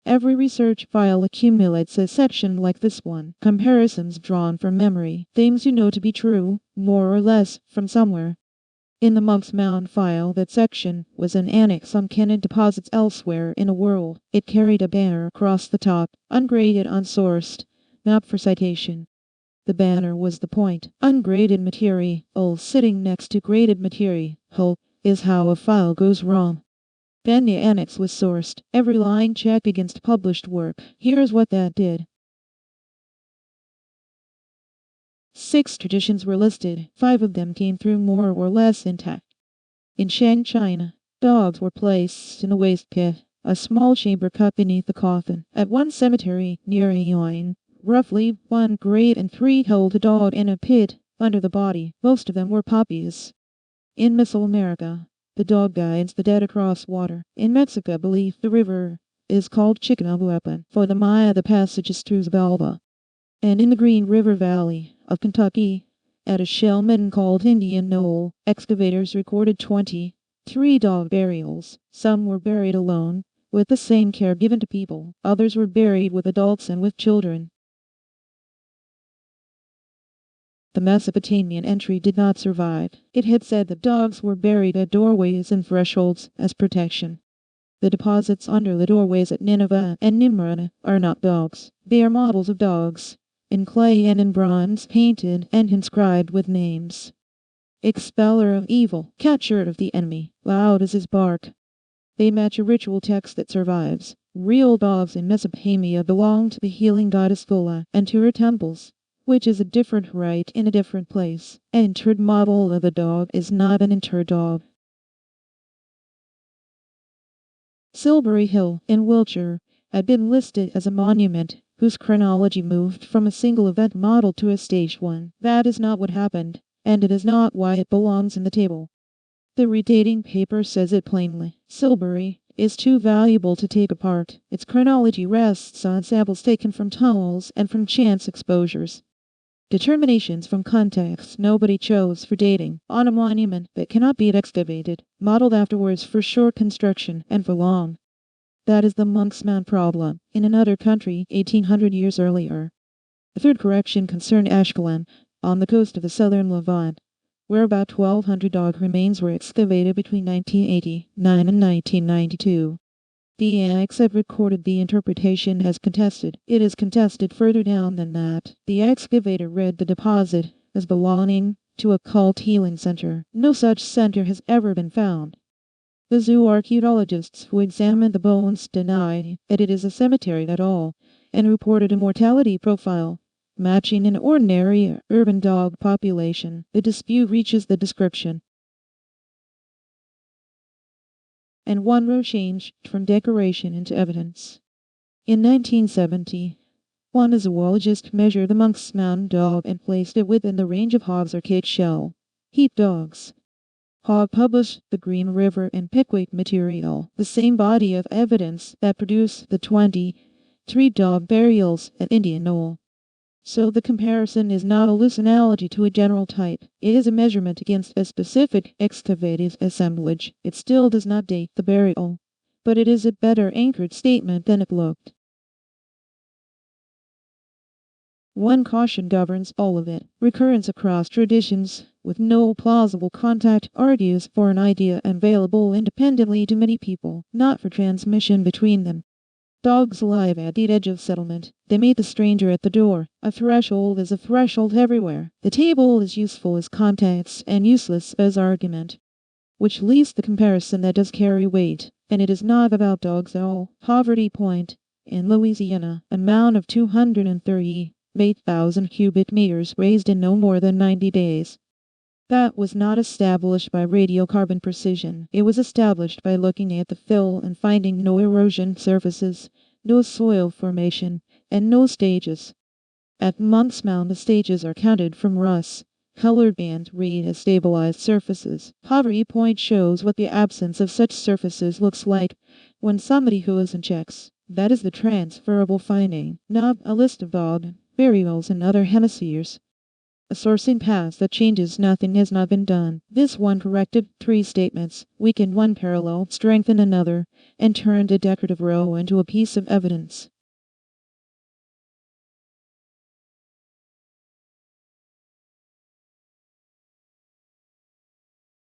Every research file accumulates a section like this one, comparisons drawn from memory, things you know to be true, more or less, from somewhere. In the Monk's Mound file, that section was an annex on cannon deposits elsewhere in a world. It carried a banner across the top, ungraded, unsourced, map for citation. The banner was the point. Ungraded material sitting next to graded material is how a file goes wrong. Then the annex was sourced, every line checked against published work. Here's what that did. 6 traditions were listed. 5 of them came through more or less intact. In Shang, China, dogs were placed in a waste pit, a small chamber cut beneath the coffin. At one cemetery near Yuan, roughly 1 grave and 3 held a dog in a pit under the body. Most of them were puppies. In Mesoamerica, the dog guides the dead across water. In Mexico, belief the river is called Chiconahuapan. For the Maya, the passage is through Zbalba. And in the Green River Valley of Kentucky, at a shell midden called Indian Knoll, excavators recorded 23 dog burials. Some were buried alone, with the same care given to people. Others were buried with adults and with children. The Mesopotamian entry did not survive. It had said that dogs were buried at doorways and thresholds as protection. The deposits under the doorways at Nineveh and Nimrud are not dogs. They are models of dogs, in clay and in bronze, painted and inscribed with names. Expeller of evil, catcher of the enemy, loud as his bark. They match a ritual text that survives. Real dogs in Mesopotamia belong to the healing goddess Gula and to her temples, which is a different rite in a different place. An interred model of a dog is not an interred dog. Silbury Hill, in Wiltshire, had been listed as a monument whose chronology moved from a single event model to a stage one. That is not what happened, and it is not why it belongs in the table. The redating paper says it plainly. Silbury is too valuable to take apart. Its chronology rests on samples taken from tunnels and from chance exposures. Determinations from context nobody chose for dating on a monument that cannot be excavated, modeled afterwards for short construction and for long. That is the Monk's Mound problem in another country 1800 years earlier. The third correction concerned Ashkelon, on the coast of the southern Levant, where about 1,200 dog remains were excavated between 1989 and 1992. The annex had recorded the interpretation as contested. It is contested further down than that. The excavator read the deposit as belonging to a cult healing center. No such center has ever been found. The zoo archaeologists who examined the bones deny that it is a cemetery at all, and reported a mortality profile matching an ordinary urban dog population. The dispute reaches the description. And one row changed from decoration into evidence. In 1970, one zoologist measured the Monk's Mound dog and placed it within the range of Hogg's archaic shell. Heap dogs. Hogg published the Green River and Pickwick material, the same body of evidence that produced the 23 dog burials at Indian Knoll. So the comparison is not a loose analogy to a general type. It is a measurement against a specific excavated assemblage. It still does not date the burial, but it is a better anchored statement than it looked. One caution governs all of it. Recurrence across traditions with no plausible contact argues for an idea available independently to many people, not for transmission between them. Dogs alive at the edge of settlement. They meet the stranger at the door. A threshold is a threshold everywhere. The table is useful as context and useless as argument, which leaves the comparison that does carry weight. And it is not about dogs at all. Poverty Point, in Louisiana, a mound of 238,000 cubic meters raised in no more than 90 days. That was not established by radiocarbon precision. It was established by looking at the fill and finding no erosion surfaces, no soil formation, and no stages. At Monk's Mound, the stages are counted from Russ. Colored bands read as stabilized surfaces. Poverty Point shows what the absence of such surfaces looks like when somebody who's in checks. That is the transferable finding, not a list of dog burials in other hemispheres. A sourcing path that changes nothing has not been done. This one corrected 3 statements, weakened one parallel, strengthened another, and turned a decorative row into a piece of evidence.